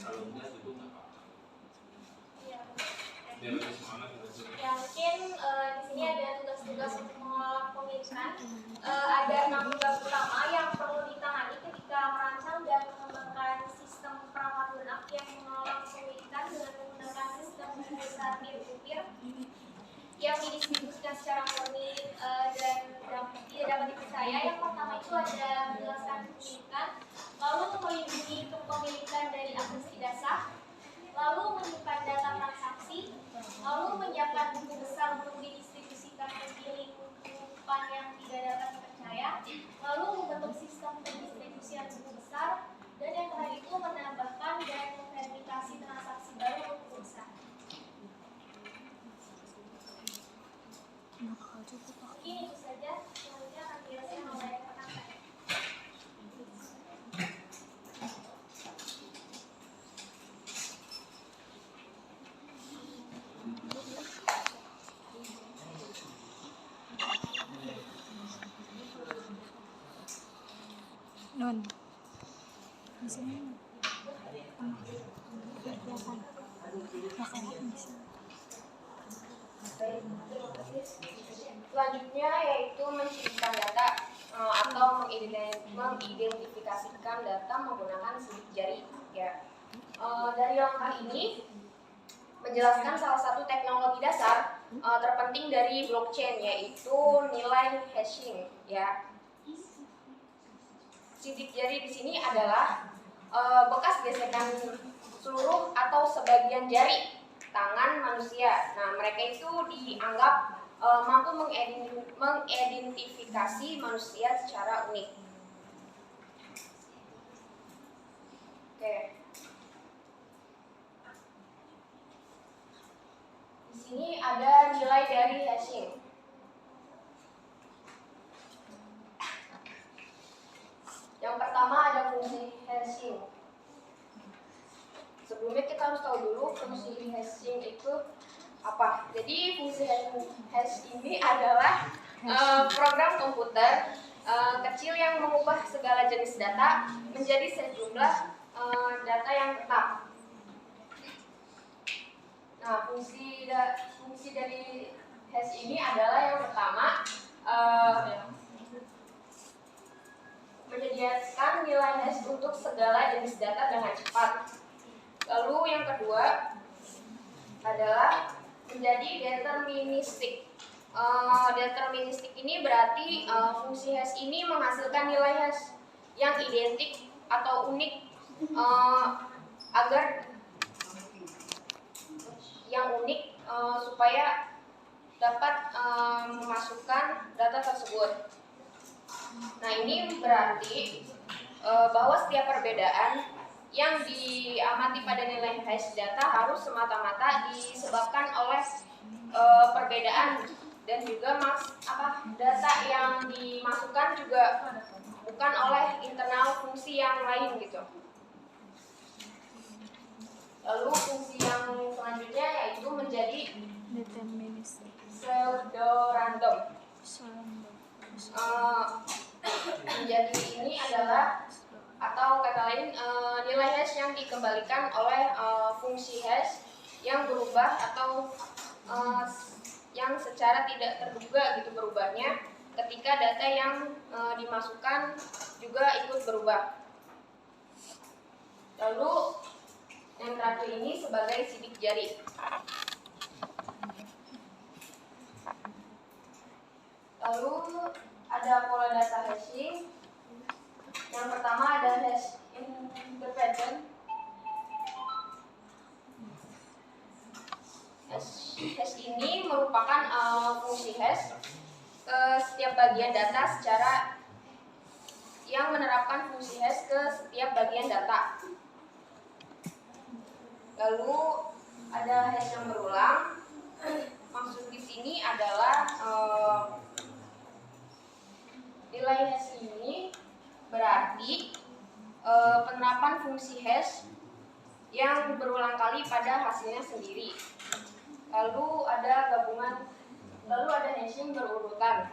Ya mungkin di sini ada tugas-tugas untuk mengelola pemilikan. Ada 6 tugas utama yang perlu ditangani ketika merancang dan mengembangkan sistem perangkat lunak yang mengelola pemilikan dengan menggunakan sistem besar peer-to-peer yang didistribusikan secara murni dan tidak dapat dipercaya. Yang pertama itu ada menjelaskan pemilikan, lalu melindungi kepemilikan dari akses tidak sah, lalu menyimpan data transaksi, lalu menyiapkan buku besar untuk didistribusikan ke lingkupan yang tidak dapat dipercaya, lalu membentuk sistem pendistribusian buku besar, dan yang terakhir itu menambahkan dan memverifikasi transaksi baru untuk buku besar. Mungkin itu saja, selanjutnya akan dijelaskan oleh rekan saya. Non, di sini Selanjutnya yaitu menciptakan data atau mengidentifikasikan data menggunakan sidik jari. Ya. Dari langkah ini menjelaskan salah satu teknologi dasar terpenting dari blockchain, yaitu nilai hashing. Ya. Sidik jari di sini adalah bekas gesekan seluruh atau sebagian jari tangan manusia. Nah, mereka itu dianggap mampu mengidentifikasi manusia secara unik. Oke. Di sini ada nilai dari hashing. Yang pertama ada fungsi hashing. Sebelumnya kita harus tahu dulu fungsi hashing itu apa. Jadi fungsi hash ini adalah program komputer kecil yang mengubah segala jenis data menjadi sejumlah data yang tetap. Nah, fungsi dari hash ini adalah yang pertama menyediakan nilai hash untuk segala jenis data dengan cepat. Lalu yang kedua adalah menjadi deterministik. Deterministik ini berarti fungsi hash ini menghasilkan nilai hash yang identik atau unik agar supaya dapat memasukkan data tersebut. Nah, ini berarti bahwa setiap perbedaan yang diamati pada nilai hash data harus semata-mata disebabkan oleh perbedaan, dan juga data yang dimasukkan juga bukan oleh internal fungsi yang lain gitu. Lalu fungsi yang selanjutnya yaitu menjadi pseudo-random. Menjadi ini adalah, atau kata lain, nilai hash yang dikembalikan oleh fungsi hash yang berubah atau yang secara tidak terduga gitu berubahnya ketika data yang dimasukkan juga ikut berubah. Lalu yang terakhir ini sebagai sidik jari. Lalu ada pola data hashing. Yang pertama ada hash independent. Hash ini merupakan fungsi hash ke setiap bagian data secara yang menerapkan fungsi hash ke setiap bagian data. Lalu ada hash yang berulang. Maksud di sini adalah nilai hash ini berarti penerapan fungsi hash yang berulang kali pada hasilnya sendiri. Lalu ada hashing berurutan.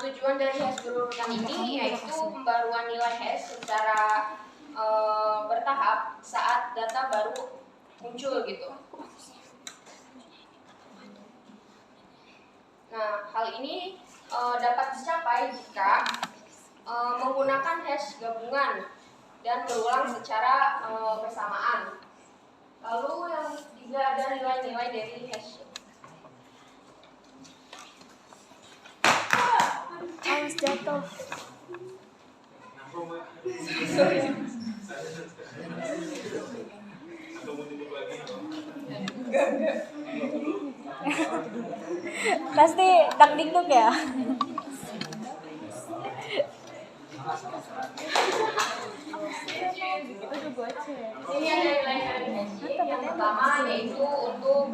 Tujuan dari hash berurutan ini yaitu pembaruan nilai hash secara bertahap saat data baru muncul gitu. Nah, hal ini dapat dicapai jika menggunakan hash gabungan dan berulang secara bersamaan. Lalu yang ketiga ada nilai-nilai dari hash. Awas jatuh. Pasti tak dikduk ya. Ini ada nilai dari hash. Yang pertama yaitu untuk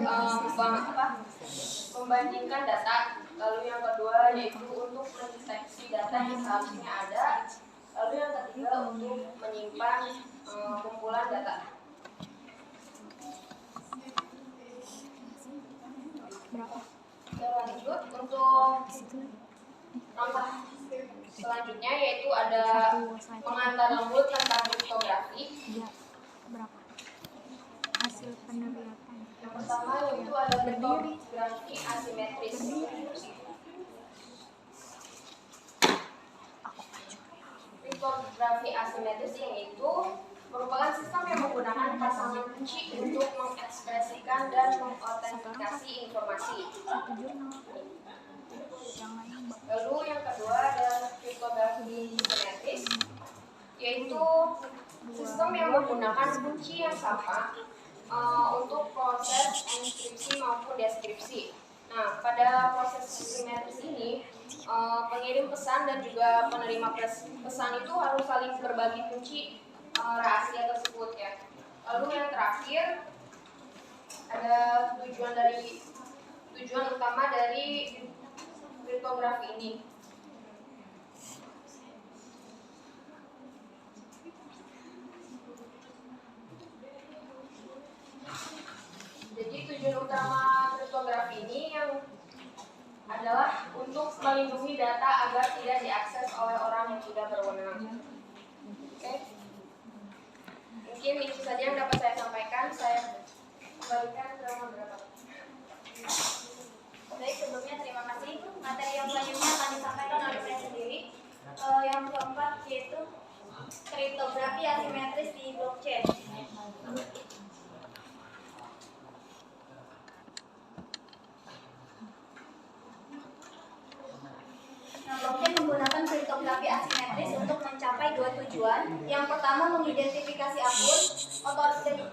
membandingkan data. Lalu yang kedua yaitu untuk mendeteksi data yang seharusnya ada. Lalu yang ketiga untuk menyimpan kumpulan data. Lanjut untuk contoh selanjutnya yaitu ada pengantar lembut tentang kriptografi. Iya. Berapa? Hasil penelitian. Yang pertama yaitu ada kriptografi asimetris. Kriptografi asimetris yaitu merupakan sistem yang menggunakan pasangan kunci untuk mengekspresikan dan mengautentikasi informasi. Satu jurnal. Yang lain Lalu yang kedua ada kriptografi simetris, yaitu sistem yang menggunakan kunci yang sama untuk proses enkripsi maupun deskripsi. Nah, pada proses simetris ini, pengirim pesan dan juga penerima pesan itu harus saling berbagi kunci rahasia tersebut ya. Lalu yang terakhir ada tujuan utama dari kriptografi ini. Jadi tujuan utama kriptografi ini yang adalah untuk melindungi data agar tidak diakses oleh orang yang tidak berwenang. Oke. Mungkin itu saja yang dapat saya sampaikan. Saya kembalikan ke moderator. Baik, sebelumnya terima kasih. Materi yang selanjutnya akan disampaikan oleh saya sendiri. Yang keempat yaitu kriptografi asimetris di blockchain. Nah, blockchain menggunakan kriptografi asimetris untuk mencapai dua tujuan. Yang pertama mengidentifikasi akun,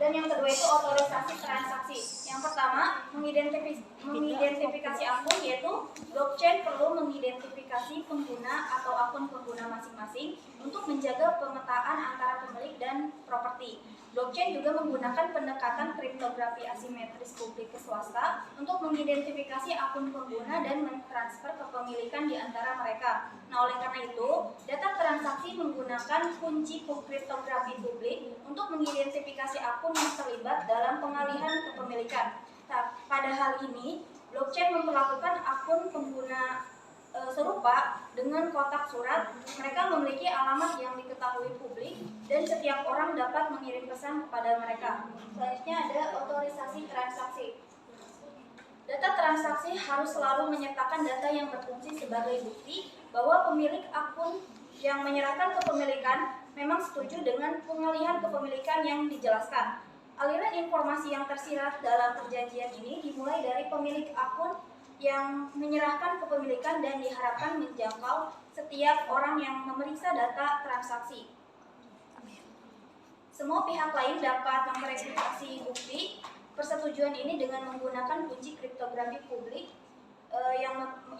dan yang kedua itu otorisasi transaksi. Yang pertama mengidentifikasi akun, yaitu blockchain perlu mengidentifikasi pengguna atau akun pengguna masing-masing untuk menjaga pemetaan antara pemilik dan properti. Blockchain juga menggunakan pendekatan kriptografi asimetris publik ke swasta untuk mengidentifikasi akun pengguna dan mentransfer kepemilikan di antara mereka. Nah, oleh karena itu, data transaksi menggunakan kunci kriptografi publik untuk mengidentifikasi akun yang terlibat dalam pengalihan kepemilikan. Nah, pada hal ini, blockchain memperlakukan akun pengguna serupa dengan kotak surat. Mereka memiliki alamat yang diketahui publik dan setiap orang dapat mengirim pesan kepada mereka. Selanjutnya ada otorisasi transaksi. Data transaksi harus selalu menyertakan data yang berfungsi sebagai bukti bahwa pemilik akun yang menyerahkan kepemilikan memang setuju dengan pengalihan kepemilikan yang dijelaskan. Aliran informasi yang tersirat dalam perjanjian ini dimulai dari pemilik akun yang menyerahkan kepemilikan dan diharapkan menjangkau setiap orang yang memeriksa data transaksi. Semua pihak lain dapat memverifikasi bukti persetujuan ini dengan menggunakan kunci kriptografi publik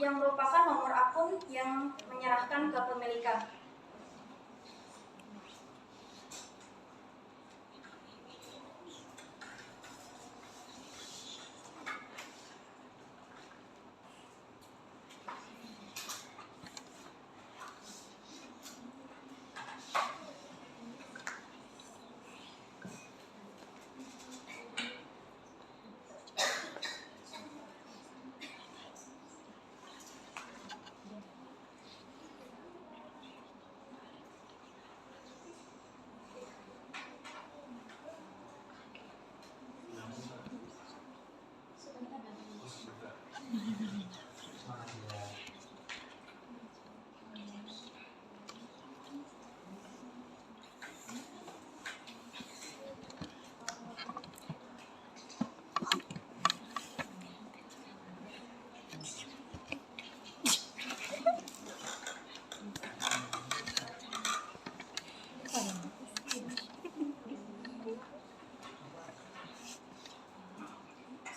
yang merupakan nomor akun yang menyerahkan kepemilikan.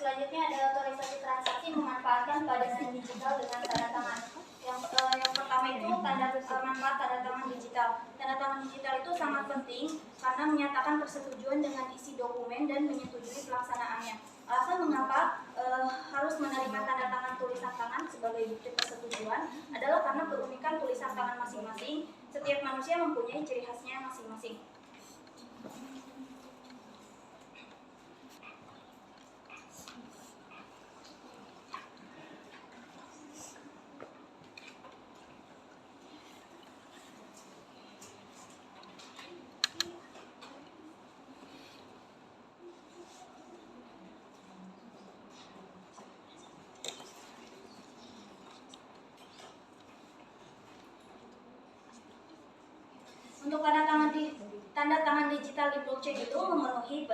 selanjutnya ada otorisasi transaksi memanfaatkan pada sistem digital dengan tanda tangan. Yang pertama itu manfaat tanda tangan digital. Tanda tangan digital itu sangat penting karena menyatakan persetujuan dengan isi dokumen dan menyetujui pelaksanaannya. Alasan mengapa harus menerima tanda tangan tulisan tangan sebagai bukti persetujuan adalah karena keunikan tulisan tangan masing-masing. Setiap manusia mempunyai ciri khasnya masing-masing. Untuk tanda tangan digital di blockchain itu memenuhi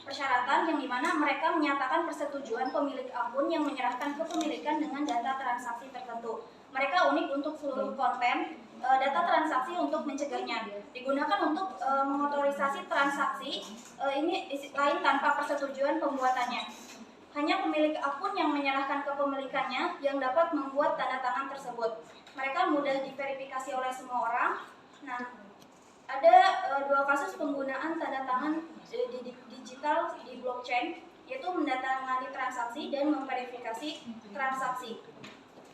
persyaratan yang dimana mereka menyatakan persetujuan pemilik akun yang menyerahkan kepemilikan dengan data transaksi tertentu. Mereka unik untuk seluruh konten data transaksi untuk mencegahnya. Digunakan untuk mengotorisasi transaksi ini lain tanpa persetujuan pembuatannya. Hanya pemilik akun yang menyerahkan kepemilikannya yang dapat membuat tanda tangan tersebut. Mereka mudah diverifikasi oleh semua orang. Nah, ada dua kasus penggunaan tanda tangan digital di blockchain, yaitu menandatangani transaksi dan memverifikasi transaksi.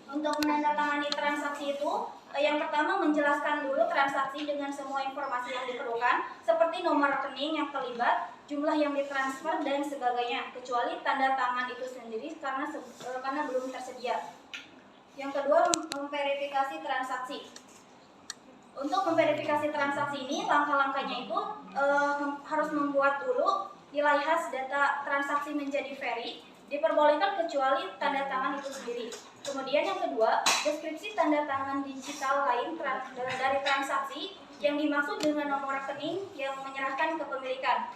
Untuk menandatangani transaksi itu, yang pertama menjelaskan dulu transaksi dengan semua informasi yang diperlukan, seperti nomor rekening yang terlibat, jumlah yang ditransfer, dan sebagainya, kecuali tanda tangan itu sendiri karena belum tersedia. Yang kedua, memverifikasi transaksi. Untuk memverifikasi transaksi ini, langkah-langkahnya itu harus membuat dulu nilai khas data transaksi menjadi veri, diperbolehkan kecuali tanda tangan itu sendiri. Kemudian yang kedua, deskripsi tanda tangan digital lain dari transaksi yang dimaksud dengan nomor rekening yang menyerahkan kepemilikan.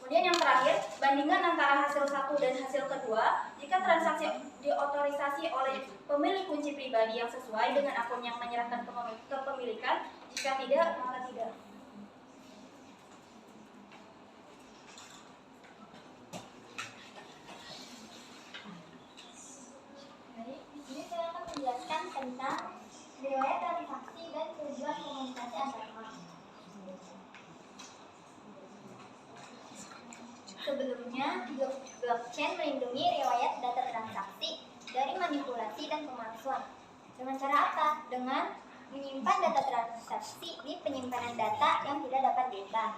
Kemudian yang terakhir, bandingan antara hasil satu dan hasil kedua. Jika transaksi diotorisasi oleh pemilik kunci pribadi yang sesuai dengan akun yang menyerahkan kepemilikan, jika tidak, maka tidak. Baik, di sini saya akan menjelaskan tentang riwayat transaksi dan tujuan komunikasi antar bank. Sebelumnya, blockchain melindungi riwayat data transaksi dari manipulasi dan pemalsuan. Dengan cara apa? Dengan menyimpan data transaksi di penyimpanan data yang tidak dapat diubah.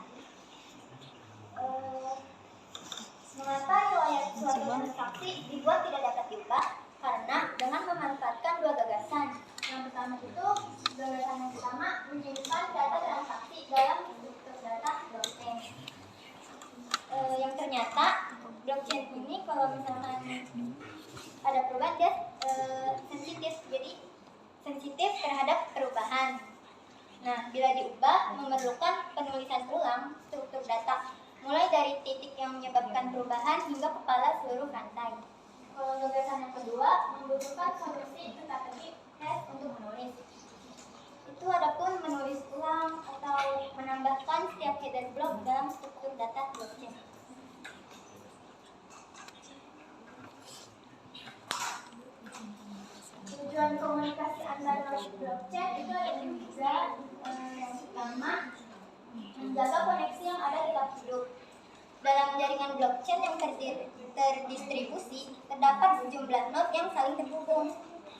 Mengapa riwayat suatu transaksi dibuat tidak dapat diubah? Karena dengan memanfaatkan dua gagasan. Yang pertama itu, gagasan yang pertama menyimpan data transaksi dalam struktur data blockchain. Yang ternyata blockchain ini kalau misalkan ada perubahan dia sensitif, jadi sensitif terhadap perubahan. Nah, bila diubah memerlukan penulisan ulang struktur data, mulai dari titik yang menyebabkan perubahan hingga kepala seluruh rantai. Kalau gagasan yang kedua membutuhkan solusi teka-teki hash untuk menulis. Itu adapun menulis ulang atau menambahkan setiap header block dalam struktur data blockchain. Tujuan komunikasi antar blockchain itu ada tiga. Yang pertama, menjaga koneksi yang ada di lab hidup. Dalam jaringan blockchain yang terdistribusi, terdapat sejumlah node yang saling terhubung.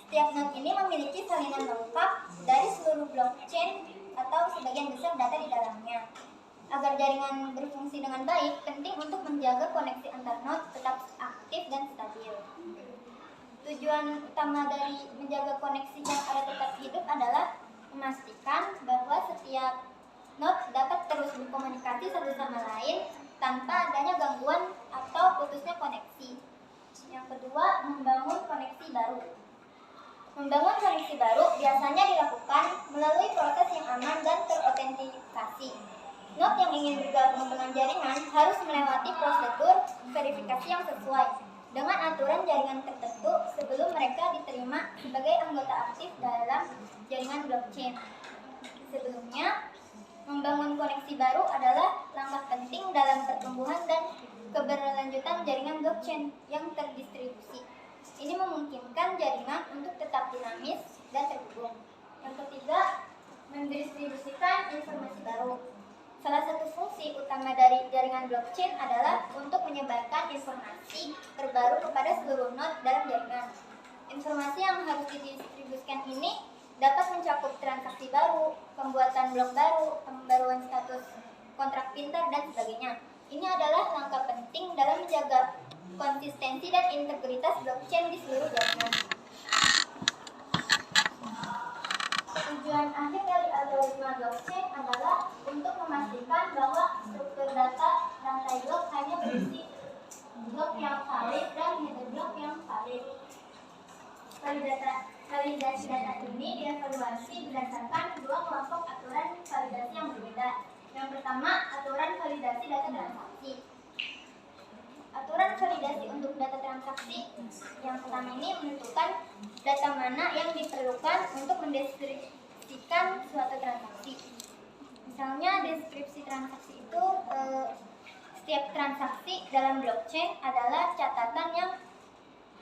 Setiap node ini memiliki salinan lengkap dari seluruh blockchain atau sebagian besar data di dalamnya. Agar jaringan berfungsi dengan baik, penting untuk menjaga koneksi antar node tetap aktif dan stabil. Tujuan utama dari menjaga koneksi yang ada tetap hidup adalah memastikan bahwa setiap node dapat terus berkomunikasi satu sama lain tanpa adanya gangguan atau putusnya koneksi. Yang kedua, membangun koneksi baru. Membangun koneksi baru biasanya dilakukan melalui proses yang aman dan terautentikasi. Node yang ingin bergabung dengan jaringan harus melewati prosedur verifikasi yang sesuai dengan aturan jaringan tertentu sebelum mereka diterima sebagai anggota aktif dalam jaringan blockchain. Sebelumnya, membangun koneksi baru adalah langkah penting dalam pertumbuhan dan keberlanjutan jaringan blockchain yang terdistribusi. Ini memungkinkan jaringan untuk tetap dinamis dan terhubung. Yang ketiga, mendistribusikan informasi baru. Salah satu fungsi utama dari jaringan blockchain adalah untuk menyebarkan informasi terbaru kepada seluruh node dalam jaringan. Informasi yang harus didistribusikan ini dapat mencakup transaksi baru, pembuatan blok baru, pembaruan status kontrak pintar, dan sebagainya. Ini adalah langkah penting dalam menjaga konsistensi dan integritas blockchain di seluruh jaringan. Tujuan akhir dari algoritma blockchain adalah untuk memastikan bahwa struktur data rantai blok hanya berisi blok yang valid dan header blok yang valid. Validasi data ini dievaluasi berdasarkan dua kelompok aturan validasi yang berbeda. Yang pertama, aturan validasi data transaksi. Aturan validasi untuk data transaksi yang pertama ini menentukan data mana yang diperlukan untuk mendeskripsikan suatu transaksi. Misalnya deskripsi transaksi itu setiap transaksi dalam blockchain adalah catatan yang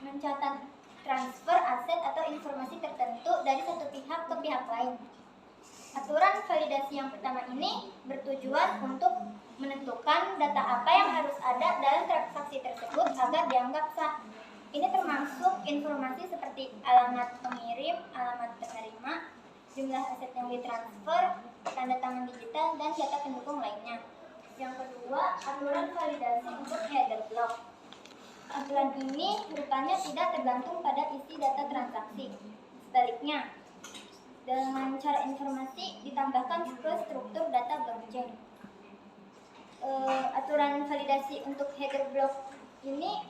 mencatat transfer aset atau informasi tertentu dari satu pihak ke pihak lain. Aturan validasi yang pertama ini bertujuan untuk menentukan data apa yang harus ada dalam transaksi tersebut agar dianggap sah. Ini termasuk informasi seperti alamat pengirim, alamat penerima, jumlah aset yang ditransfer, tanda tangan digital, dan data pendukung lainnya. Yang kedua, aturan validasi untuk header block. Aturan ini rupanya tidak tergantung pada isi data transaksi. Sebaliknya, dengan cara informasi ditambahkan ke struktur data blockchain. Aturan validasi untuk header block ini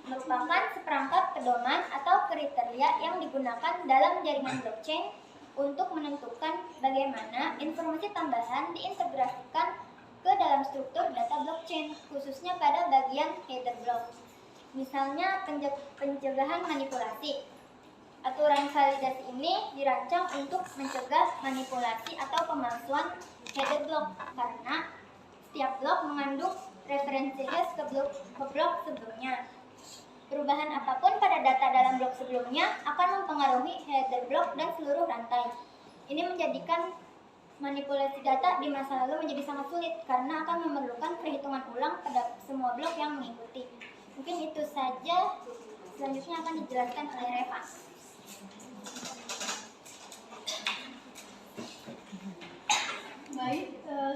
merupakan seperangkat pedoman atau kriteria yang digunakan dalam jaringan blockchain untuk menentukan bagaimana informasi tambahan diintegrasikan ke dalam struktur data blockchain, khususnya pada bagian header block. Misalnya pencegahan manipulasi. Aturan validasi ini dirancang untuk mencegah manipulasi atau pemalsuan header block karena setiap blok mengandung referensi hash ke blok sebelumnya. Perubahan apapun pada data dalam blok sebelumnya akan mempengaruhi header block dan seluruh rantai. Ini menjadikan manipulasi data di masa lalu menjadi sangat sulit karena akan memerlukan perhitungan ulang pada semua blok yang mengikuti. Mungkin itu saja. Selanjutnya akan dijelaskan oleh Reva. Baik,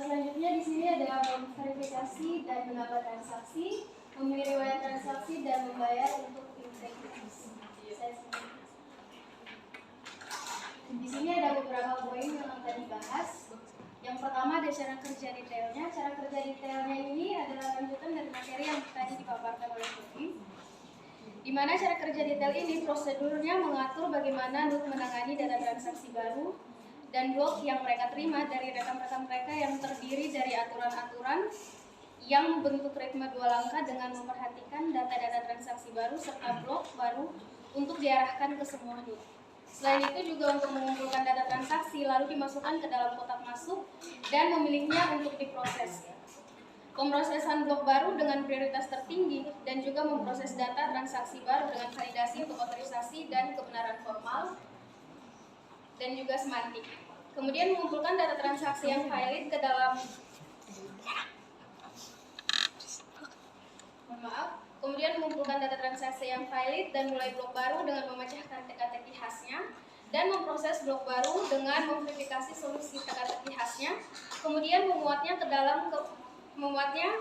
selanjutnya di sini ada verifikasi dan menambah transaksi, memilih riwayat transaksi dan membayar untuk integritas. Di sini ada beberapa poin yang akan dibahas. Yang pertama ada cara kerja detailnya. Cara kerja detailnya ini adalah lanjutan dari materi yang tadi dipaparkan oleh Kevin. Di mana cara kerja detail ini prosedurnya mengatur bagaimana node menangani data transaksi baru dan blok yang mereka terima dari rekan-rekan mereka yang terdiri dari aturan-aturan yang membentuk ritme dua langkah dengan memperhatikan data-data transaksi baru serta blok baru untuk diarahkan ke semua node. Selain itu juga untuk mengumpulkan data transaksi lalu dimasukkan ke dalam kotak masuk dan memilihnya untuk diproses. Pemrosesan blok baru dengan prioritas tertinggi dan juga memproses data transaksi baru dengan validasi untuk otorisasi dan kebenaran formal dan juga semantik. Kemudian mengumpulkan data transaksi yang valid ke dalam Kemudian mengumpulkan data transaksi yang valid dan mulai blok baru dengan memecahkan teka-teki khasnya dan memproses blok baru dengan memverifikasi solusi teka-teki khasnya, kemudian memuatnya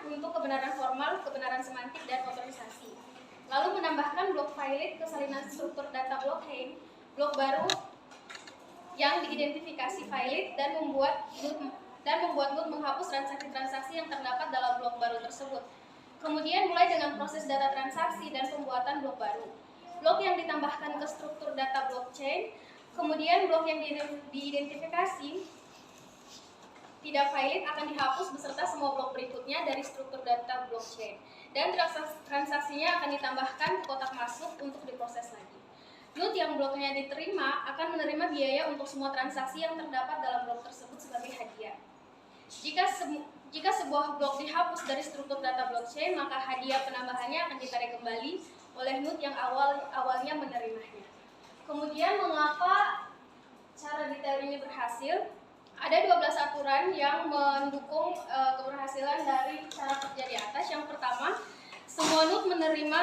untuk kebenaran formal, kebenaran semantik, dan otorisasi. Lalu menambahkan blok valid ke salinan struktur data blockchain, blok baru yang diidentifikasi valid dan membuat node menghapus transaksi-transaksi yang terdapat dalam blok baru tersebut. Kemudian mulai dengan proses data transaksi dan pembuatan blok baru. Blok yang ditambahkan ke struktur data blockchain, kemudian blok yang diidentifikasi tidak valid akan dihapus beserta semua blok berikutnya dari struktur data blockchain. Dan transaksinya akan ditambahkan ke kotak masuk untuk diproses lagi. Node yang bloknya diterima akan menerima biaya untuk semua transaksi yang terdapat dalam blok tersebut sebagai hadiah. Jika sebuah blok dihapus dari struktur data blockchain, maka hadiah penambahannya akan ditarik kembali oleh node yang awalnya menerimanya. Kemudian mengapa cara detail ini berhasil? Ada 12 aturan yang mendukung keberhasilan dari cara kerja di atas. Yang pertama, semua node menerima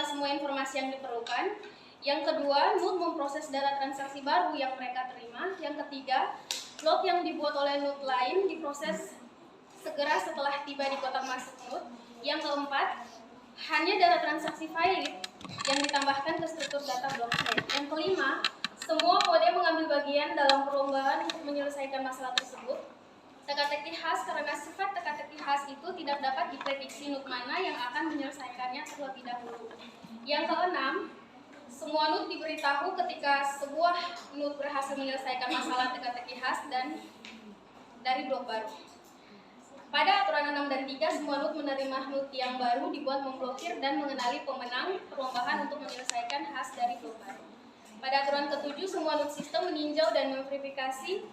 semua informasi yang diperlukan. Yang kedua, node memproses data transaksi baru yang mereka terima. Yang ketiga, blok yang dibuat oleh node lain diproses segera setelah tiba di kotak masuk node. Yang keempat, hanya data transaksi valid yang ditambahkan ke struktur data blockchain. Yang kelima, semua kode mengambil bagian dalam perlombaan untuk menyelesaikan masalah tersebut. Teka-teki khas, karena sifat teka-teki khas itu tidak dapat diprediksi node mana yang akan menyelesaikannya terlebih dahulu. Yang keenam, semua node diberitahu ketika sebuah node berhasil menyelesaikan masalah teka-teki khas dan dari blok baru. Pada aturan 6 dan 3, semua node menerima node yang baru dibuat memblokir dan mengenali pemenang perlombaan untuk menyelesaikan khas dari blok baru. Pada aturan ke-7, semua node sistem meninjau dan memverifikasi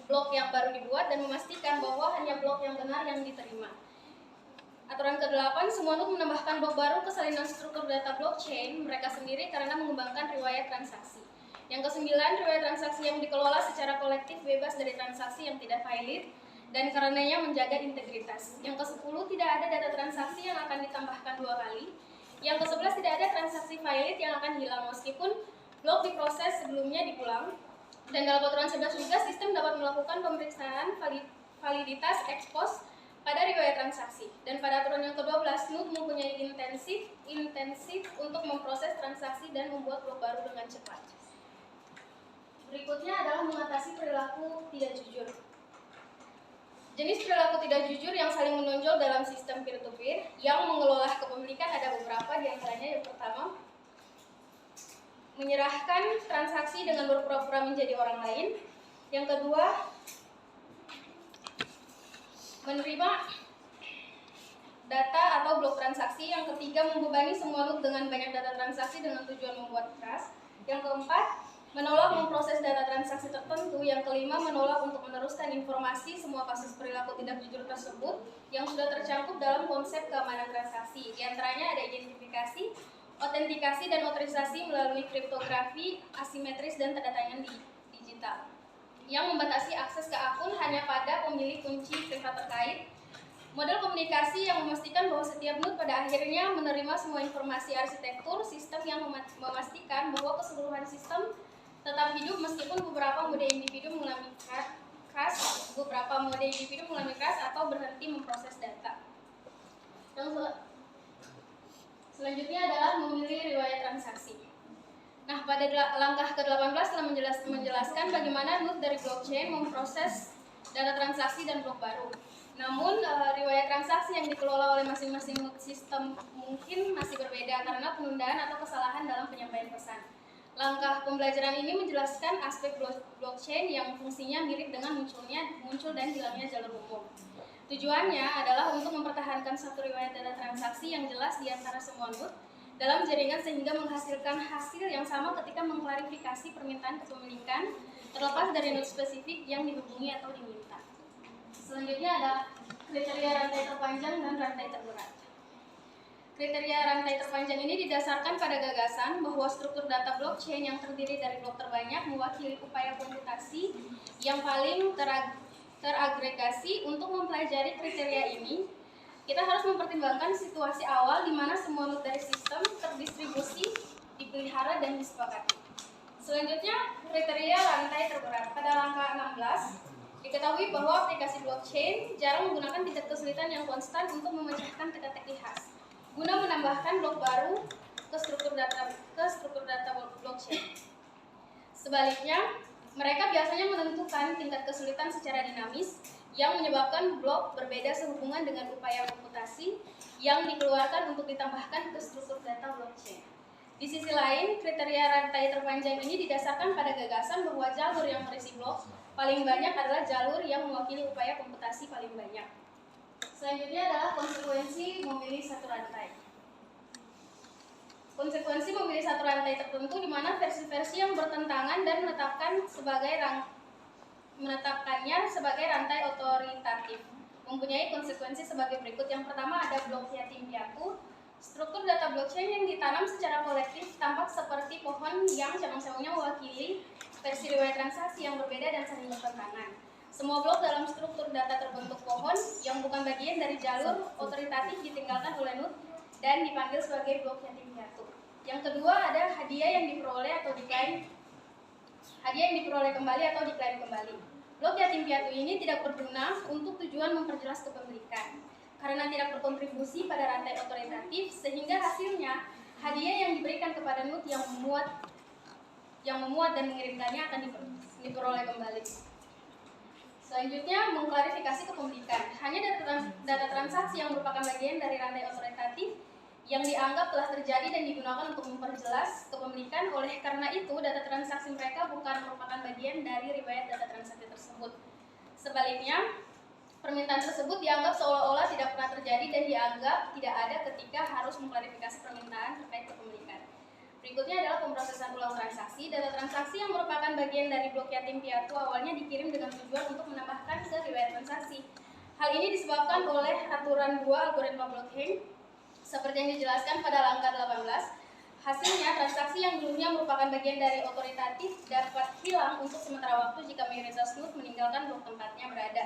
blok yang baru dibuat dan memastikan bahwa hanya blok yang benar yang diterima. Aturan ke-8, semua node menambahkan blok baru ke salinan struktur data blockchain mereka sendiri karena mengembangkan riwayat transaksi. Yang ke-9, riwayat transaksi yang dikelola secara kolektif bebas dari transaksi yang tidak valid dan karenanya menjaga integritas. Yang ke-10, tidak ada data transaksi yang akan ditambahkan 2 kali. Yang ke-11, tidak ada transaksi valid yang akan hilang meskipun blok diproses sebelumnya diulang. Dan dalam aturan 11 juga, sistem dapat melakukan pemeriksaan validitas ex post pada riwayat transaksi. Dan pada aturan yang ke-12, node mempunyai intensif untuk memproses transaksi dan membuat blok baru dengan cepat. Berikutnya adalah mengatasi perilaku tidak jujur. Jenis perilaku tidak jujur yang saling menonjol dalam sistem peer-to-peer yang mengelola kepemilikan ada beberapa, di antaranya yang pertama, menyerahkan transaksi dengan berpura-pura menjadi orang lain. Yang kedua, menerima data atau blok transaksi. Yang ketiga, membebani semua node dengan banyak data transaksi dengan tujuan membuat trust. Yang keempat, menolak memproses data transaksi tertentu. Yang kelima, menolak untuk meneruskan informasi semua kasus perilaku tidak jujur tersebut yang sudah tercakup dalam konsep keamanan transaksi. Di antaranya ada identifikasi, autentikasi dan otorisasi melalui kriptografi, asimetris dan tanda tangan digital yang membatasi akses ke akun hanya pada pemilik kunci privat terkait. Model komunikasi yang memastikan bahwa setiap node pada akhirnya menerima semua informasi arsitektur sistem yang memastikan bahwa keseluruhan sistem tetap hidup meskipun beberapa mode individu mengalami crash, atau berhenti memproses data. Yang selanjutnya adalah memilih riwayat transaksi. Nah, pada langkah ke-18 telah menjelaskan bagaimana node dari blockchain memproses data transaksi dan blok baru. Namun, riwayat transaksi yang dikelola oleh masing-masing node sistem mungkin masih berbeda karena penundaan atau kesalahan dalam penyampaian pesan. Langkah pembelajaran ini menjelaskan aspek blockchain yang fungsinya mirip dengan muncul dan hilangnya jalur umum. Tujuannya adalah untuk mempertahankan satu riwayat data transaksi yang jelas di antara semua node dalam jaringan sehingga menghasilkan hasil yang sama ketika mengklarifikasi permintaan kepemilikan terlepas dari node spesifik yang dihubungi atau diminta. Selanjutnya ada kriteria rantai terpanjang dan rantai terberat. Kriteria rantai terpanjang ini didasarkan pada gagasan bahwa struktur data blockchain yang terdiri dari blok terbanyak mewakili upaya komputasi yang paling teragregasi. Untuk mempelajari kriteria ini, kita harus mempertimbangkan situasi awal di mana semua node dari sistem terdistribusi, dipelihara, dan disepakati. Selanjutnya, kriteria rantai terberat. Pada langkah 16, diketahui bahwa aplikasi blockchain jarang menggunakan tingkat kesulitan yang konstan untuk memecahkan teka-teki khas guna menambahkan blok baru ke struktur data blockchain. Sebaliknya, mereka biasanya menentukan tingkat kesulitan secara dinamis yang menyebabkan blok berbeda sehubungan dengan upaya komputasi yang dikeluarkan untuk ditambahkan ke struktur data blockchain. Di sisi lain, kriteria rantai terpanjang ini didasarkan pada gagasan bahwa jalur yang berisi blok paling banyak adalah jalur yang mewakili upaya komputasi paling banyak. Selanjutnya adalah konsekuensi memilih satu rantai. Konsekuensi memilih satu rantai tertentu di mana versi-versi yang bertentangan dan menetapkan sebagai menetapkannya sebagai rantai otoritatif mempunyai konsekuensi sebagai berikut. Yang pertama ada blok yatim piatu. Struktur data blockchain yang ditanam secara kolektif tampak seperti pohon yang cabang-cabangnya mewakili versi riwayat transaksi yang berbeda dan saling bertentangan. Semua blok dalam struktur data terbentuk pohon yang bukan bagian dari jalur otoritatif ditinggalkan oleh node dan dipanggil sebagai blok yatim piatu. Yang kedua ada hadiah yang diperoleh atau diklaim. Hadiah yang diperoleh kembali atau diklaim kembali. Blok yatim piatu ini tidak berguna untuk tujuan memperjelas kepemilikan karena tidak berkontribusi pada rantai otoritatif, sehingga hasilnya hadiah yang diberikan kepada node yang memuat dan mengirimkannya akan diperoleh kembali. Selanjutnya, mengklarifikasi kepemilikan. Hanya data transaksi yang merupakan bagian dari rantai otoritatif yang dianggap telah terjadi dan digunakan untuk memperjelas kepemilikan. Oleh karena itu, data transaksi mereka bukan merupakan bagian dari riwayat data transaksi tersebut. Sebaliknya, permintaan tersebut dianggap seolah-olah tidak pernah terjadi dan dianggap tidak ada ketika harus mengklarifikasi permintaan terkait kepemilikan. Berikutnya adalah pemrosesan ulang transaksi. Data transaksi yang merupakan bagian dari blok yatim piatu awalnya dikirim dengan tujuan untuk menambahkan ke riwayat transaksi. Hal ini disebabkan oleh aturan 2 algoritma blockchain seperti yang dijelaskan pada langkah 18. Hasilnya, transaksi yang dulunya merupakan bagian dari otoritatif dapat hilang untuk sementara waktu jika mayoritas node meninggalkan blok tempatnya berada.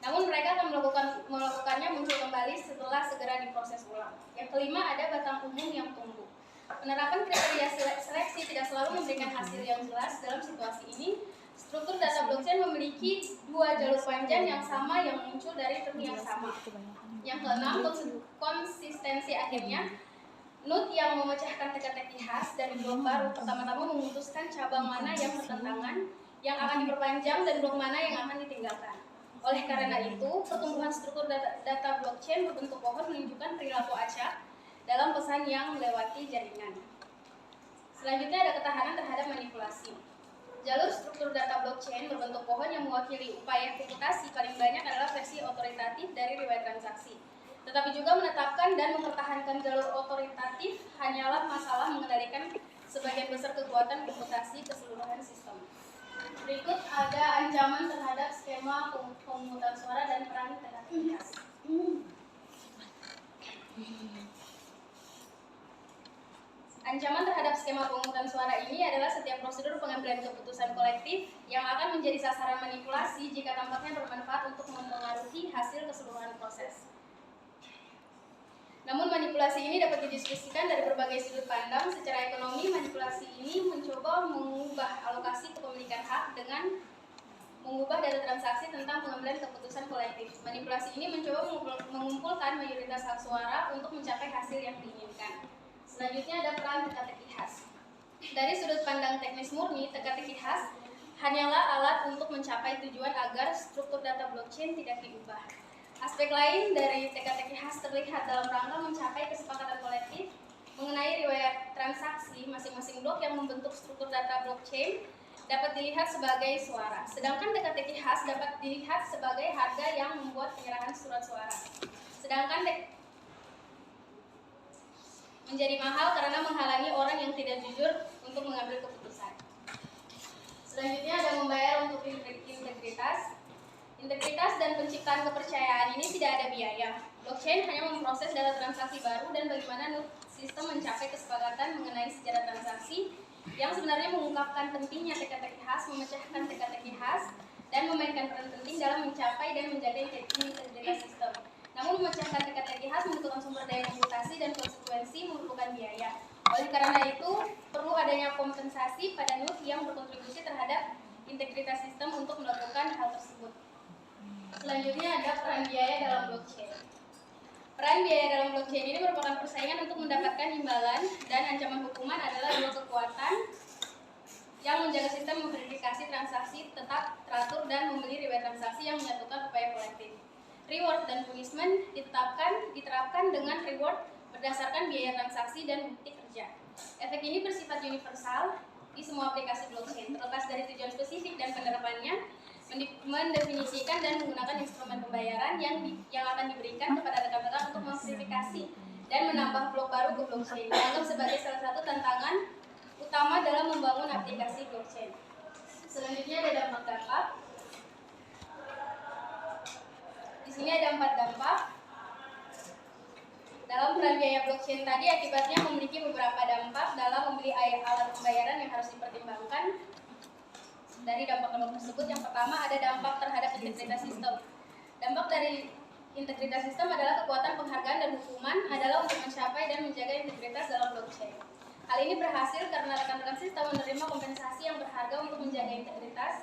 Namun mereka akan melakukannya muncul kembali setelah segera diproses ulang. Yang kelima ada batang umum yang tumbuh. Penerapan kriteria seleksi tidak selalu memberikan hasil yang jelas. Dalam situasi ini, struktur data blockchain memiliki 2 jalur panjang yang sama yang muncul dari term yang sama. Yang keenam, konsistensi akhirnya. Node yang memecahkan teka-teki khas dari blok baru pertama-tama memutuskan cabang mana yang bertentangan, yang akan diperpanjang, dan blok mana yang akan ditinggalkan. Oleh karena itu, pertumbuhan struktur data blockchain berbentuk pohon menunjukkan perilaku acak dalam pesan yang melewati jaringan. Selanjutnya ada ketahanan terhadap manipulasi. Jalur struktur data blockchain berbentuk pohon yang mewakili upaya reputasi paling banyak adalah versi otoritatif dari riwayat transaksi. Tetapi juga menetapkan dan mempertahankan jalur otoritatif hanyalah masalah mengendalikan sebagian besar kekuatan reputasi keseluruhan sistem. Berikut ada ancaman terhadap skema pemungutan suara dan peran teka-teki khas. Ancaman terhadap skema pemungutan suara ini adalah setiap prosedur pengambilan keputusan kolektif yang akan menjadi sasaran manipulasi jika tampaknya bermanfaat untuk mempengaruhi hasil keseluruhan proses. Namun manipulasi ini dapat didiskusikan dari berbagai sudut pandang. Secara ekonomi, manipulasi ini mencoba mengubah alokasi kepemilikan hak dengan mengubah data transaksi tentang pengambilan keputusan kolektif. Manipulasi ini mencoba mengumpulkan mayoritas hak suara untuk mencapai hasil yang diinginkan. Selanjutnya ada peran teka-teki khas. Dari sudut pandang teknis murni, teka-teki khas hanyalah alat untuk mencapai tujuan agar struktur data blockchain tidak diubah. Aspek lain dari teka-teki khas terlihat dalam rangka mencapai kesepakatan kolektif mengenai riwayat transaksi masing-masing blok yang membentuk struktur data blockchain dapat dilihat sebagai suara. Sedangkan teka-teki khas dapat dilihat sebagai harga yang membuat penyerahan surat suara. Sedangkan menjadi mahal karena menghalangi orang yang tidak jujur untuk mengambil keputusan. Selanjutnya ada membayar untuk integritas. Integritas dan penciptaan kepercayaan ini tidak ada biaya. Blockchain hanya memproses data transaksi baru dan bagaimana sistem mencapai kesepakatan mengenai sejarah transaksi yang sebenarnya mengungkapkan pentingnya teka-teki khas, memecahkan teka-teki khas, dan memainkan peran penting dalam mencapai dan menjaga integritas sistem. Namun memecahkan teka-teki khas membutuhkan sumber daya komputasi dan konsekuensi memerlukan biaya. Oleh karena itu, perlu adanya kompensasi pada node yang berkontribusi terhadap integritas sistem untuk melakukan hal tersebut. Selanjutnya ada peran biaya dalam blockchain. Peran biaya dalam blockchain ini merupakan persaingan untuk mendapatkan imbalan, dan ancaman hukuman adalah dua kekuatan yang menjaga sistem memverifikasi transaksi tetap teratur dan membeli riwayat transaksi yang menyatukan upaya kolektif. Reward dan punishment diterapkan dengan reward berdasarkan biaya transaksi dan bukti kerja. Efek ini bersifat universal di semua aplikasi blockchain, terlepas dari tujuan spesifik dan penerapannya, mendefinisikan dan menggunakan instrumen pembayaran yang akan diberikan kepada rekan-rekan untuk memverifikasi dan menambah blok baru ke blockchain, dianggap sebagai salah satu tantangan utama dalam membangun aplikasi blockchain. Selanjutnya ada dampak. Di sini ada 4 dampak. Dalam peran biaya blockchain tadi akibatnya memiliki beberapa dampak dalam membeli alat pembayaran yang harus dipertimbangkan. Dari dampak-dampak tersebut, yang pertama ada dampak terhadap integritas sistem. Dampak dari integritas sistem adalah kekuatan penghargaan dan hukuman adalah untuk mencapai dan menjaga integritas dalam blockchain. Hal ini berhasil karena rekan-rekan sistem menerima kompensasi yang berharga untuk menjaga integritas.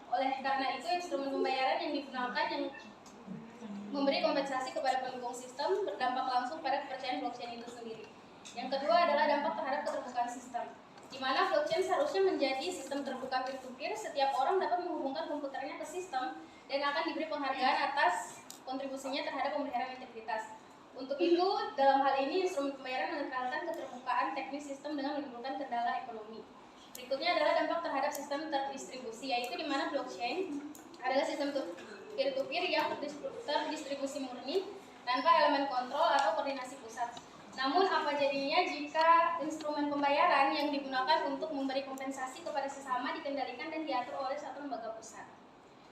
Oleh karena itu, instrumen pembayaran yang digunakan yang memberi kompensasi kepada pendukung sistem berdampak langsung pada kepercayaan blockchain itu sendiri. Yang kedua adalah dampak terhadap keterbukaan sistem, di mana blockchain seharusnya menjadi sistem terbuka peer-to-peer. Setiap orang dapat menghubungkan komputernya ke sistem dan akan diberi penghargaan atas kontribusinya terhadap pemeliharaan integritas. Untuk itu, dalam hal ini instrumen pembayaran menekankan keterbukaan teknis sistem dengan menimbulkan kendala ekonomi. Berikutnya adalah dampak terhadap sistem terdistribusi, yaitu di mana blockchain adalah sistem peer-to-peer yang terdistribusi murni tanpa elemen kontrol atau koordinasi pusat. Namun apa jadinya jika instrumen pembayaran yang digunakan untuk memberi kompensasi kepada sesama dikendalikan dan diatur oleh satu lembaga pusat?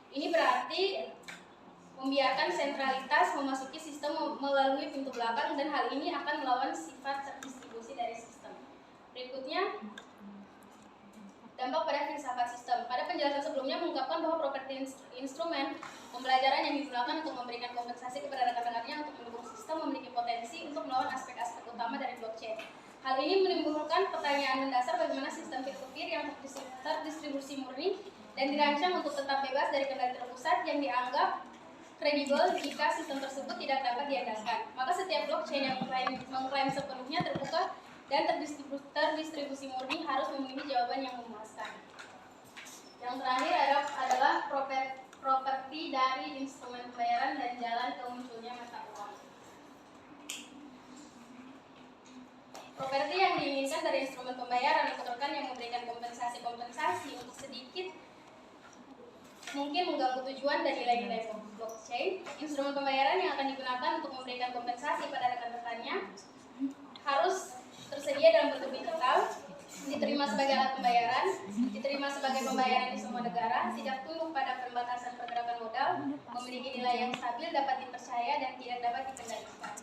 Ini berarti membiarkan sentralitas memasuki sistem melalui pintu belakang, dan hal ini akan melawan sifat terdistribusi dari sistem. Berikutnya, dampak pada filsafat sistem. Pada penjelasan sebelumnya mengungkapkan bahwa properti instrumen pembelajaran yang digunakan untuk memberikan kompensasi kepada rekan-rekannya untuk mendukung sistem memiliki potensi untuk melawan aspek-aspek utama dari blockchain. Hal ini menimbulkan pertanyaan mendasar bagaimana sistem peer-to-peer yang terdistribusi murni dan dirancang untuk tetap bebas dari kendali terpusat yang dianggap kredibel jika sistem tersebut tidak dapat diandalkan. Maka setiap blockchain yang mengklaim sepenuhnya terbuka dan terdistribusi murni harus memiliki jawaban yang memuaskan. Yang terakhir adalah properti dari instrumen pembayaran dan jalan ke munculnya mata uang. Properti yang diinginkan dari instrumen pembayaran untuk rekan yang memberikan kompensasi untuk sedikit mungkin mengganggu tujuan dan nilai-nilai blockchain. Instrumen pembayaran yang akan digunakan untuk memberikan kompensasi pada rekan-rekannya harus tersedia dalam bentuk digital, diterima sebagai alat pembayaran, diterima sebagai pembayaran di semua negara, tidak tunduk pada pembatasan pergerakan modal, memiliki nilai yang stabil, dapat dipercaya, dan tidak dapat dikendalikan.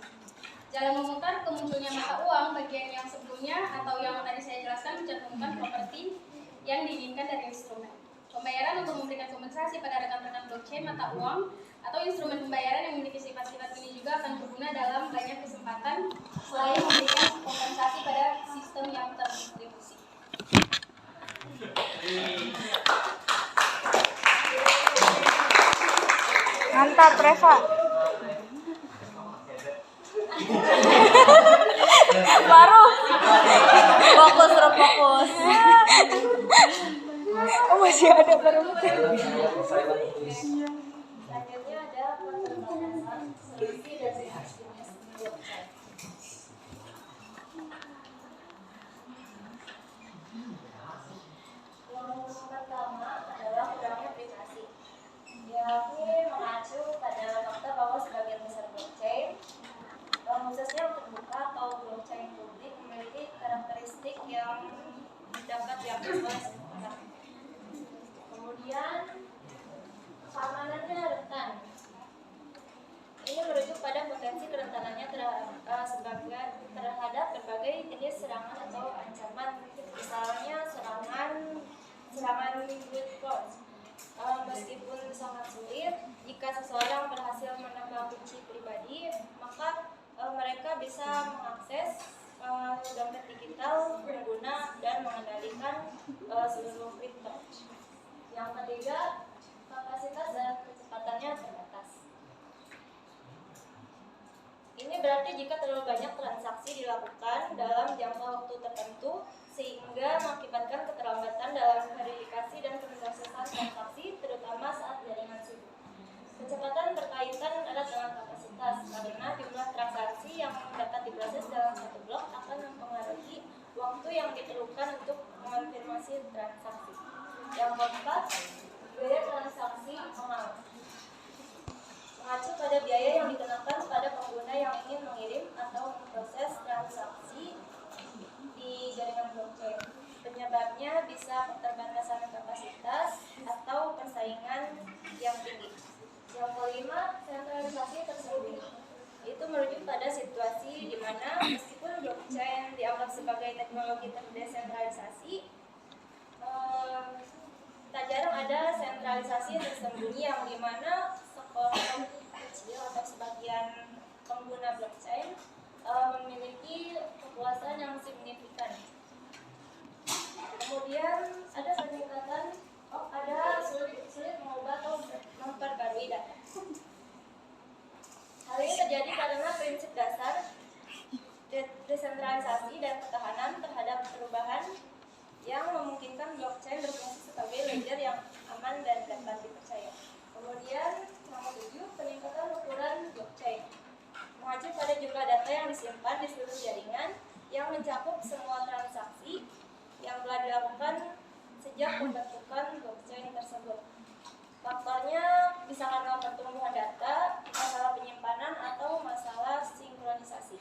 Jalan memutar ke munculnya mata uang bagian yang sebelumnya atau yang tadi saya jelaskan mencantumkan properti yang diinginkan dari instrumen. Pembayaran untuk memberikan kompensasi pada rekan-rekan blockchain mata uang atau instrumen pembayaran yang memiliki sifat-sifat ini juga akan berguna dalam banyak kesempatan selain memberikan kompensasi pada sistem yang terdistribusi. Mantap, Reva. Baru fokus. Oh, masih ada baru. Selanjutnya ada perbatasan solusi dan estimasi blockchain. Yang pertama adalah kurangnya privasi, yakni mengacu pada fakta bahwa sebagian besar blockchain, khususnya terbuka atau blockchain publik, memiliki karakteristik yang dapat diakses oleh semua orang. Kemudian keamanannya rentan. Ini merujuk pada potensi kerentanannya terhadap berbagai jenis serangan atau ancaman, misalnya serangan brute force. Meskipun sangat sulit, jika seseorang berhasil menambah kunci pribadi, maka mereka bisa mengakses dompet digital pengguna dan mengendalikan seluruh kripto. Yang ketiga, kapasitas dan kecepatannya terbatas. Ini berarti jika terlalu banyak transaksi dilakukan dalam jangka waktu tertentu sehingga mengakibatkan keterlambatan dalam verifikasi dan pemrosesan transaksi, terutama saat jaringan sibuk. Kecepatan berkaitan erat dengan kapasitas, karena jumlah transaksi yang dapat diproses dalam satu blok akan mempengaruhi waktu yang diperlukan untuk mengonfirmasi transaksi. Yang keempat, biaya transaksi mengacu pada biaya yang dikenakan pada pengguna yang ingin mengirim atau memproses transaksi di jaringan blockchain. Penyebabnya bisa keterbatasan kapasitas atau persaingan yang tinggi. Yang kelima, sentralisasi itu merujuk pada situasi di mana meskipun blockchain dianggap sebagai teknologi terdesentralisasi, tak jarang ada sentralisasi tersembunyi yang dimana sekelompok kecil atau sebagian pengguna blockchain memiliki kekuasaan yang signifikan. Kemudian ada peningkatan, ada sulit mengubah atau memperbarui data. Hal ini terjadi karena prinsip dasar desentralisasi dan ketahanan terhadap perubahan yang memungkinkan blockchain berfungsi sebagai ledger yang aman dan dapat dipercaya. Kemudian nomor 7, peningkatan ukuran blockchain. Mengacu pada jumlah data yang disimpan di seluruh jaringan yang mencakup semua transaksi yang telah dilakukan sejak pembentukan blockchain tersebut. Faktornya bisa karena pertumbuhan data, masalah penyimpanan, atau masalah sinkronisasi.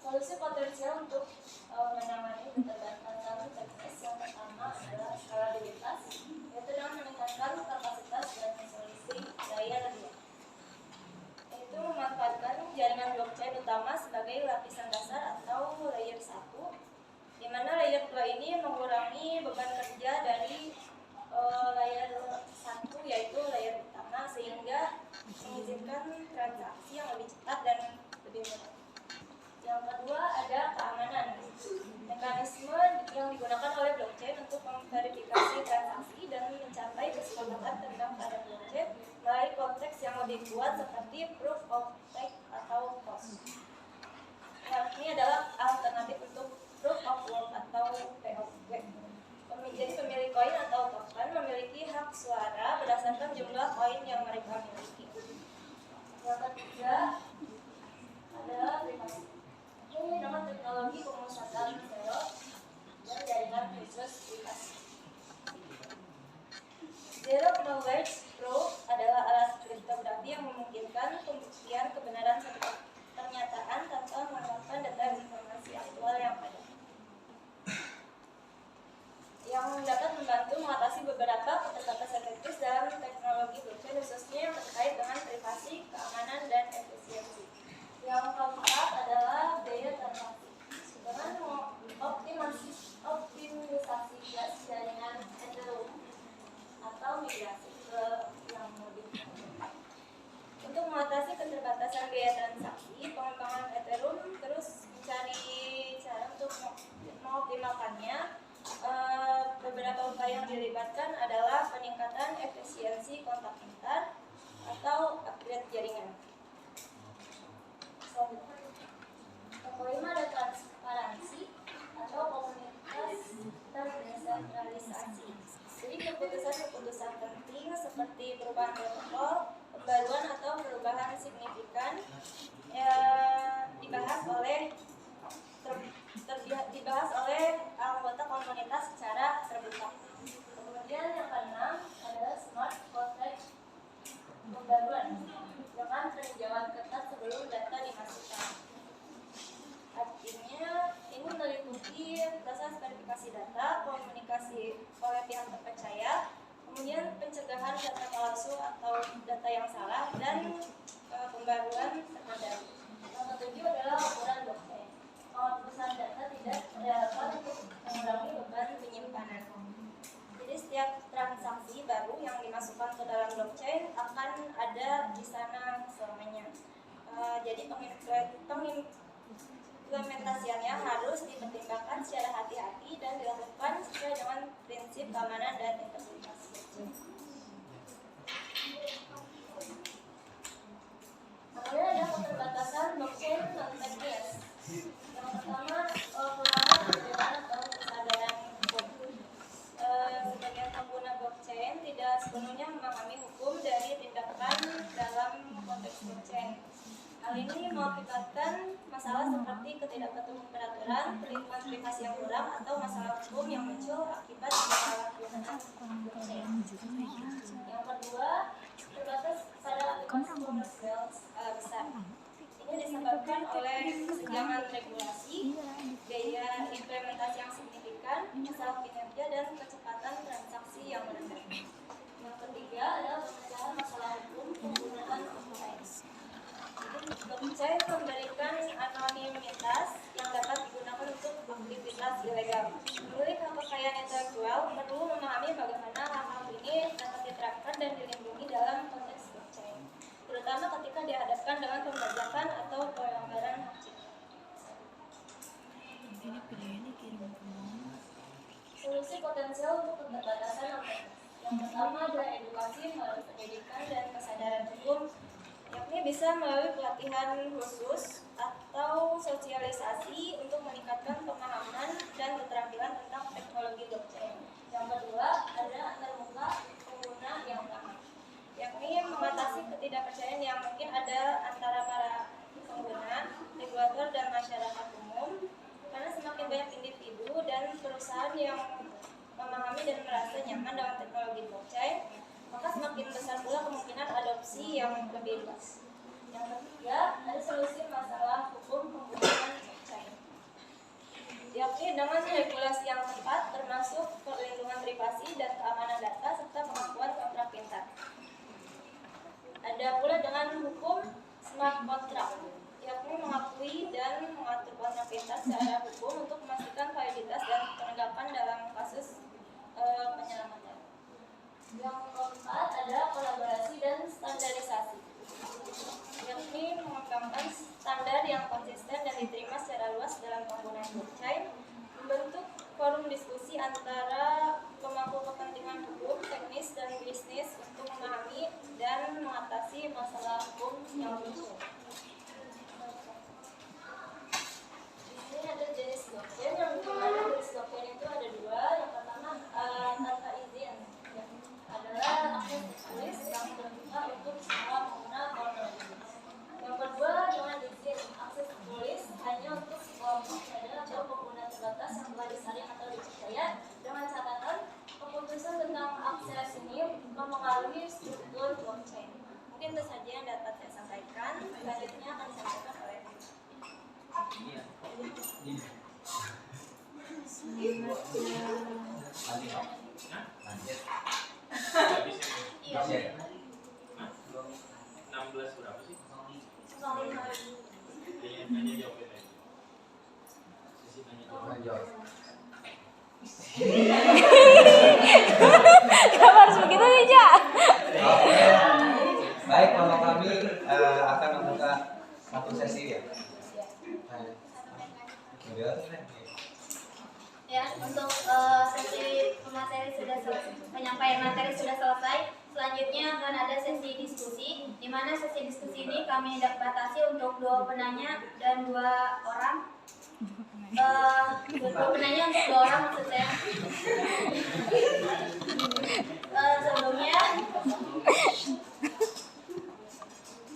Solusi potensial untuk menangani keterbatasan teknis yang pertama adalah skalabilitas, yaitu dengan meningkatkan kapasitas dan resolusi daya real. Itu memanfaatkan jaringan blockchain utama sebagai lapisan dasar atau layer 1, di mana layer 2 ini mengurangi beban kerja dari layer 1, yaitu layer utama, sehingga mengizinkan transaksi yang lebih cepat dan lebih mudah. Yang kedua ada keamanan. Mekanisme yang digunakan oleh blockchain untuk memverifikasi transaksi dan mencapai kesepakatan tentang keadaan blockchain melalui konteks yang lebih kuat seperti proof of stake atau POS. Ini adalah alternatif untuk proof of work atau POW. Jadi pemilik koin atau token memiliki hak suara berdasarkan jumlah koin yang mereka miliki. Yang ketiga adalah privasi. Ini nama teknologi pemusatan zero dan jaringan khusus privasi. Zero Knowledge Proof adalah alat kriptografi yang memungkinkan pembuktian kebenaran sebuah pernyataan tanpa menggunakan data informasi aktual yang ada, yang dapat membantu mengatasi beberapa keterbatasan teknis dalam teknologi blockchain, khususnya yang terkait dengan privasi, keamanan, dan efisiensi. Yang keempat adalah daya transaksi. Dengan optimisasi gas jaringan Ethereum atau migrasi ke yang lebih cepat. Untuk mengatasi keterbatasan biaya transaksi, pengembangan Ethereum terus mencari cara untuk mengoptimalkannya. Beberapa upaya yang dilibatkan adalah peningkatan efisiensi kontak pintar atau upgrade jaringan. Kelima ada transparansi atau komunitas terdesentralisasi. Jadi keputusan-keputusan penting seperti perubahan protokol, pembaruan atau perubahan signifikan dibahas oleh anggota komunitas secara terbuka. Kemudian yang keenam adalah smart contract pembaruan dengan peninjauan ketat sebelum data dimasukkan. Artinya ini meliputi proses verifikasi data, komunikasi oleh pihak terpercaya, kemudian pencegahan data palsu atau data yang salah, dan pembaruan terhadap. Yang ketujuh adalah ukuran blockchain. Penghapusan data tidak relevan untuk mengurangi beban penyimpanan. Jadi setiap transaksi baru yang dimasukkan ke dalam blockchain akan ada di sana selamanya. Jadi implementasiannya harus dipertimbangkan secara hati-hati dan dilakukan sesuai dengan prinsip keamanan dan integritas. Kemudian ada keterbatasan blockchain non-teknis. Yang pertama, kekurangan penggunaan atau kesadaran hukum. Sebagian pengguna blockchain tidak sepenuhnya memahami hukum dari tindakan dalam konteks blockchain. Hal ini mengakibatkan masalah seperti ketidakpatuhan peraturan, perlindungan privasi yang kurang, atau masalah hukum yang muncul akibat penyalahgunaan blockchain. Yang kedua, terbatas pada aplikasi komersial skala besar. Ini disebabkan oleh kesenjangan regulasi, biaya implementasi yang signifikan, masalah kinerja, dan kecepatan transaksi yang rendah. Yang ketiga adalah pemecahan membahas masalah hukum penggunaan blockchain. Blockchain memberikan anonimitas yang dapat digunakan untuk aktivitas ilegal. Pemilik hak kekayaan intelektual perlu memahami bagaimana hak ini dapat diterapkan dan dilindungi dalam konteks blockchain, terutama ketika dihadapkan dengan pembajakan atau pelanggaran hak cipta. Solusi potensial untuk pembatasan alternatif. Yang pertama adalah edukasi melalui pendidikan dan kesadaran hukum, yakni bisa melalui pelatihan khusus atau sosialisasi untuk meningkatkan pemahaman dan keterampilan tentang teknologi blockchain. Yang kedua adalah antarmuka pengguna yang utama, yakni mengatasi ketidakpercayaan yang mungkin ada antara para pengguna, regulator, dan masyarakat umum, karena semakin banyak individu dan perusahaan yang memahami dan merasa nyaman dengan teknologi blockchain, maka semakin besar pula kemungkinan adopsi yang lebih luas. Yang ketiga, ada solusi masalah hukum penggunaan blockchain, yakni dengan regulasi yang tepat termasuk perlindungan privasi dan keamanan data serta pengakuan kontrak pintar. Ada pula dengan hukum smart contract, yakni mengakui dan mengatur kontrak pintar secara hukum untuk memastikan validitas dan penegakan dalam kasus penyelamatan. Yang keempat adalah kolaborasi dan standarisasi, yakni mengembangkan standar yang konsisten dan diterima secara luas dalam penggunaan blockchain, membentuk forum diskusi antara pemangku kepentingan hukum, teknis, dan bisnis untuk memahami dan mengatasi masalah hukum yang muncul. Di sini ada jenis blockchain, yang dimana jenis blockchain itu ada dua. Yang pertama tanpa izin, adalah akses tertulis yang terbuka untuk semua pengguna teknologi. Yang kedua dengan izin, akses tertulis hanya untuk kelompok trader atau pengguna terbatas yang telah disaring atau dipercaya, dengan catatan keputusan tentang akses ini mempengaruhi struktur blockchain. Mungkin itu saja yang dapat saya sampaikan. Selanjutnya akan disampaikan oleh Iya. 16 berapa sih? Tanya jawab ya. Sisi tanya jawab. Kenapa harus begitu nih, Ja? Baik, kalau kami akan membuka satu sesi ya. Ya, untuk sesi penyampaian materi sudah selesai. Selanjutnya akan ada sesi diskusi, di mana sesi diskusi ini kami batasi untuk 2 penanya dan 2 orang. 2 penanya untuk 2 orang maksud saya. Sebelumnya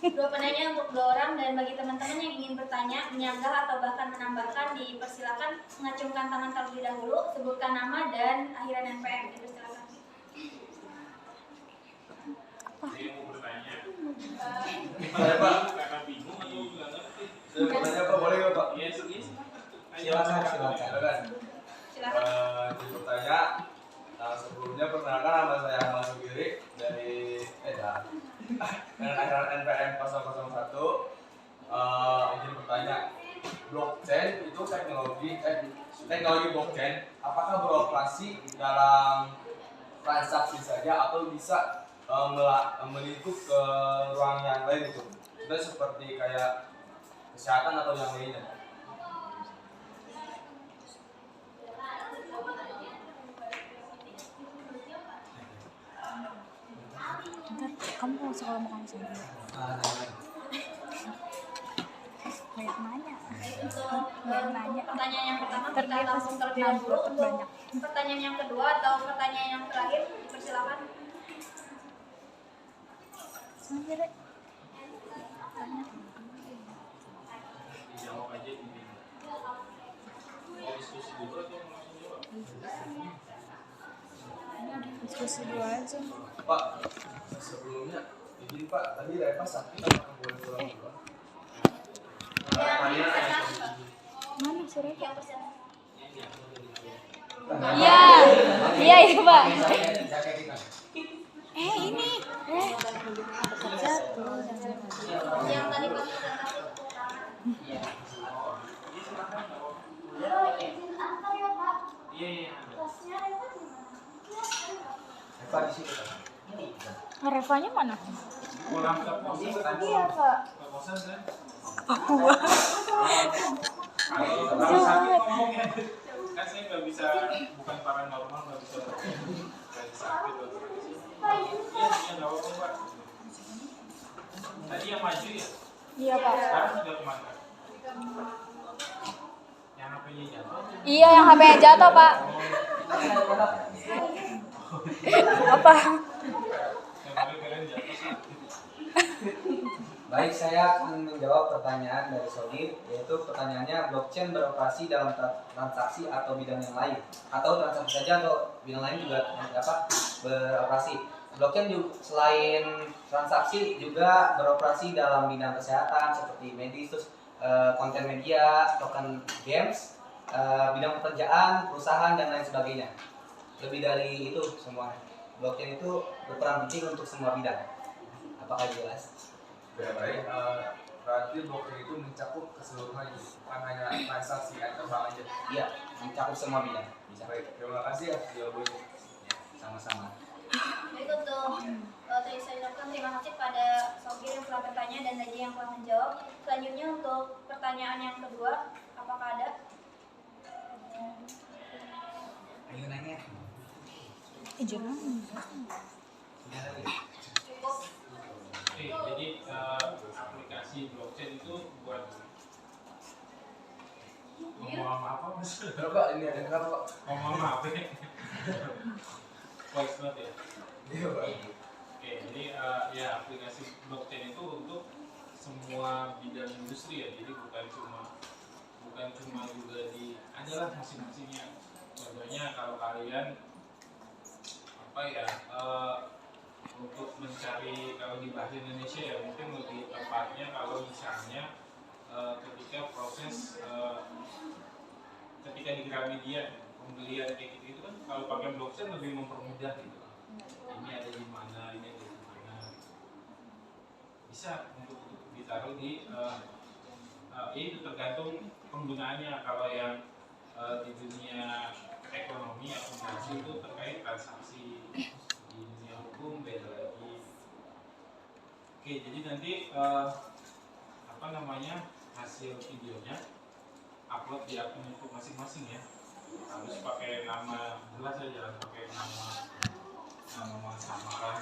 2 penanya untuk 2 orang, dan bagi teman-teman yang ingin bertanya, menyanggah atau bahkan menambahkan, dipersilakan mengacungkan tangan terlebih dahulu, sebutkan nama dan akhiran NPM. Silakan. Saya mau bertanya. Saya Pak. Kakak bingung atau nggak ngerti? Saya bertanya Pak, boleh nggak Pak? Yes. Silakan. Silakan. Jadi bertanya. Sebelumnya perkenalkan nama saya Ahmad Sugiri dari dengan akhiran NPM 001. Izin bertanya, blockchain itu teknologi blockchain apakah beroperasi dalam transaksi saja atau bisa melingkup ke ruang yang lain itu? Itu seperti kayak kesehatan atau yang lainnya? Kamu mau sekolah mau kamu sendiri? Banyak nanya. Untuk pertanyaan yang pertama kita Terlihat langsung terlebih dahulu. banyak. Untuk pertanyaan yang kedua atau pertanyaan yang terakhir, dipersilakan. Sendiri. Dijawab aja ini. Mau diskusi dulu atau langsung jawab? Diskusi dulu aja. Pak, sebelumnya izin Pak, tadi Reva sakit apakah boleh pulang dulu? Mana surat? Yang persen. Iya. Iya itu, Pak. Ini Jatuh. Yang tadi pas udah kasih keterangan. Oh, izin antar ya Pak. Iya. Kelasnya Reva di mana? Eva di situ. Revanya mana? Pulang ke pos kan? Iya Pak. Ke kosan kan? Papua. Kalau sakit ngomongnya. Kan saya nggak bisa, bukan paranormal, nggak bisa sakit atau iya nggak apa-apa Pak. Tadi yang maju ya? Iya Pak. Sekarang sudah kemana? Yang HP-nya jatuh? Iya yang HP-nya jatuh Pak. Apa? Yang kalian jatuh sakit. Baik, saya akan menjawab pertanyaan dari Sodif, yaitu pertanyaannya blockchain beroperasi dalam transaksi atau bidang yang lain, atau transaksi saja atau bidang lain juga dapat beroperasi. Blockchain juga selain transaksi juga beroperasi dalam bidang kesehatan seperti medis, terus konten media, token games, bidang pekerjaan, perusahaan dan lain sebagainya. Lebih dari itu semua. Blockchain itu berperan penting untuk semua bidang. Apakah jelas? Ya baik, berarti blockchain itu mencakup keseluruhan, bukan hanya transaksi atau bank aja. Iya, mencakup semua bidang. Bisa. Baik, terima kasih ya jawabannya. Sama-sama. Baik, untuk tadi saya ucapkan terima kasih pada Sogir yang telah bertanya dan Najib yang telah menjawab. Selanjutnya untuk pertanyaan yang kedua, apakah ada? Ayo nanya. Jangan. Cukup. Jadi aplikasi blockchain itu buat ngomong apa mas? Coba ini ada kenapa Pak? Ngomong apa ya? Voice note ya? Iya Pak. Oke, jadi ya aplikasi blockchain itu untuk semua bidang industri ya, jadi bukan cuma juga di adalah masing-masingnya. Contohnya kalau kalian apa ya untuk mencari, kalau di bahasa Indonesia ya mungkin lebih tepatnya kalau misalnya ketika proses ketika di Gramedia pembelian kayak gitu itu kan kalau pakai blockchain lebih mempermudah gitu. Ini ada di mana, ini ada di mana. Bisa untuk ditaruh di itu tergantung penggunaannya. Kalau yang di dunia ekonomi akuntansi itu terkait transaksi, di dunia hukum beda lagi. Oke, jadi nanti apa namanya hasil videonya upload di akun YouTube masing-masing ya. Harus pakai nama jelas aja, pakai nama samaran.